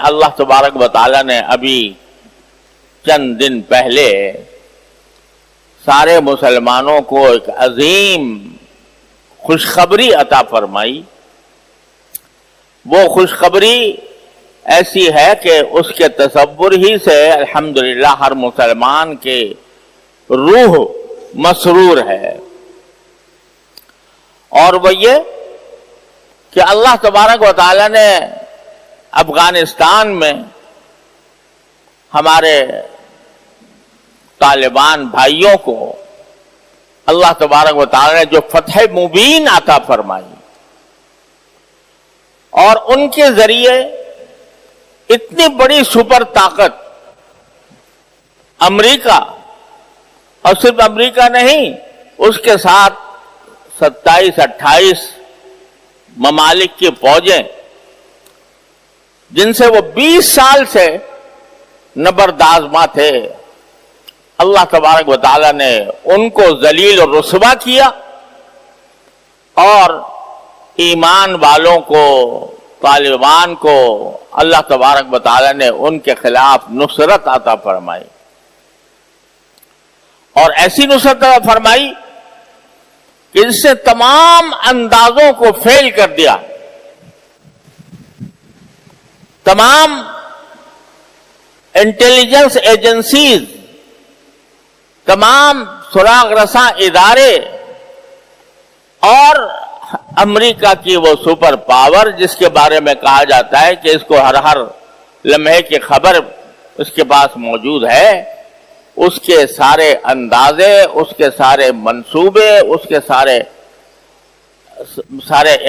اللہ تبارک و تعالی نے ابھی چند دن پہلے سارے مسلمانوں کو ایک عظیم خوشخبری عطا فرمائی. وہ خوشخبری ایسی ہے کہ اس کے تصور ہی سے الحمدللہ ہر مسلمان کے روح مسرور ہے. اور وہ یہ کہ اللہ تبارک و تعالی نے افغانستان میں ہمارے طالبان بھائیوں کو اللہ تبارک و تعالی نے جو فتح مبین عطا فرمائی اور ان کے ذریعے اتنی بڑی سپر طاقت امریکہ، اور صرف امریکہ نہیں، اس کے ساتھ 27-28 ممالک کی فوجیں جن سے وہ 20 سال سے نبردآزما تھے، اللہ تبارک و تعالی نے ان کو ذلیل اور رسوا کیا اور ایمان والوں کو، طالبان کو اللہ تبارک و تعالی نے ان کے خلاف نصرت عطا فرمائی. اور ایسی نصرت عطا فرمائی کہ اس سے تمام اندازوں کو فیل کر دیا. تمام انٹیلیجنس ایجنسیز، تمام سراغ رساں ادارے اور امریکہ کی وہ سپر پاور جس کے بارے میں کہا جاتا ہے کہ اس کو ہر لمحے کی خبر اس کے پاس موجود ہے، اس کے سارے اندازے، اس کے سارے منصوبے، اس کے سارے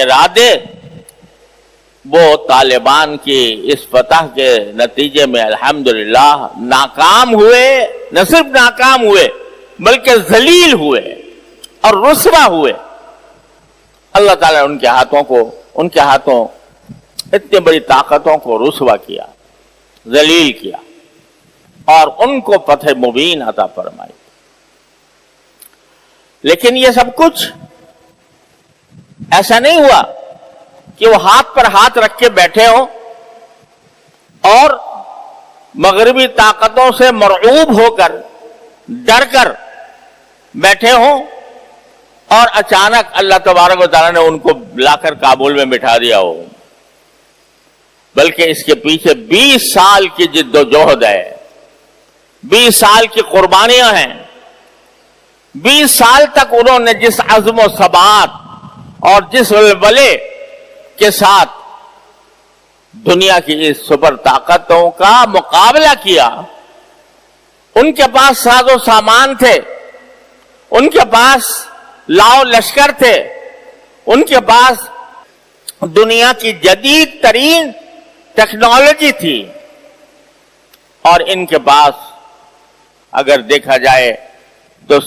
ارادے وہ طالبان کی اس فتح کے نتیجے میں الحمدللہ ناکام ہوئے. نہ صرف ناکام ہوئے بلکہ ذلیل ہوئے اور رسوا ہوئے. اللہ تعالیٰ نے ان کے ہاتھوں اتنی بڑی طاقتوں کو رسوا کیا، ذلیل کیا اور ان کو فتح مبین عطا فرمائی. لیکن یہ سب کچھ ایسا نہیں ہوا کہ وہ ہاتھ پر ہاتھ رکھ کے بیٹھے ہوں اور مغربی طاقتوں سے مرعوب ہو کر، ڈر کر بیٹھے ہوں اور اچانک اللہ تبارک و تعالیٰ نے ان کو لا کر کابل میں بٹھا دیا ہو. بلکہ اس کے پیچھے 20 سال کی جد و جہد ہے، 20 سال کی قربانیاں ہیں. 20 سال تک انہوں نے جس عزم و ثبات اور جس ولولے کے ساتھ دنیا کی اس سپر طاقتوں کا مقابلہ کیا، ان کے پاس ساز و سامان تھے، ان کے پاس لاؤ لشکر تھے، ان کے پاس دنیا کی جدید ترین ٹیکنالوجی تھی، اور ان کے پاس اگر دیکھا جائے تو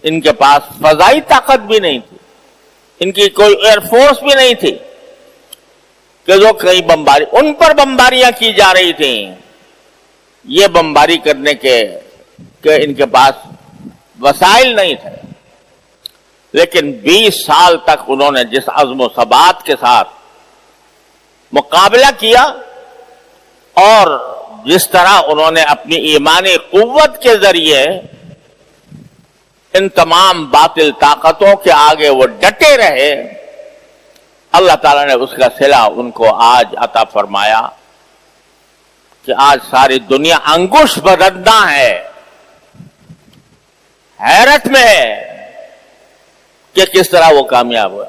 ان کے پاس فضائی طاقت بھی نہیں تھی، ان کی کوئی ایئر فورس بھی نہیں تھی کہ جو کئی ان پر بمباریاں کی جا رہی تھیں. یہ بمباری کرنے کے ان کے پاس وسائل نہیں تھے. لیکن 20 سال تک انہوں نے جس عزم و ثبات کے ساتھ مقابلہ کیا اور جس طرح انہوں نے اپنی ایمانی قوت کے ذریعے ان تمام باطل طاقتوں کے آگے وہ ڈٹے رہے، اللہ تعالیٰ نے اس کا صلہ ان کو آج عطا فرمایا کہ آج ساری دنیا انگوش بدندہ ہے، حیرت میں ہے کہ کس طرح وہ کامیاب ہوا.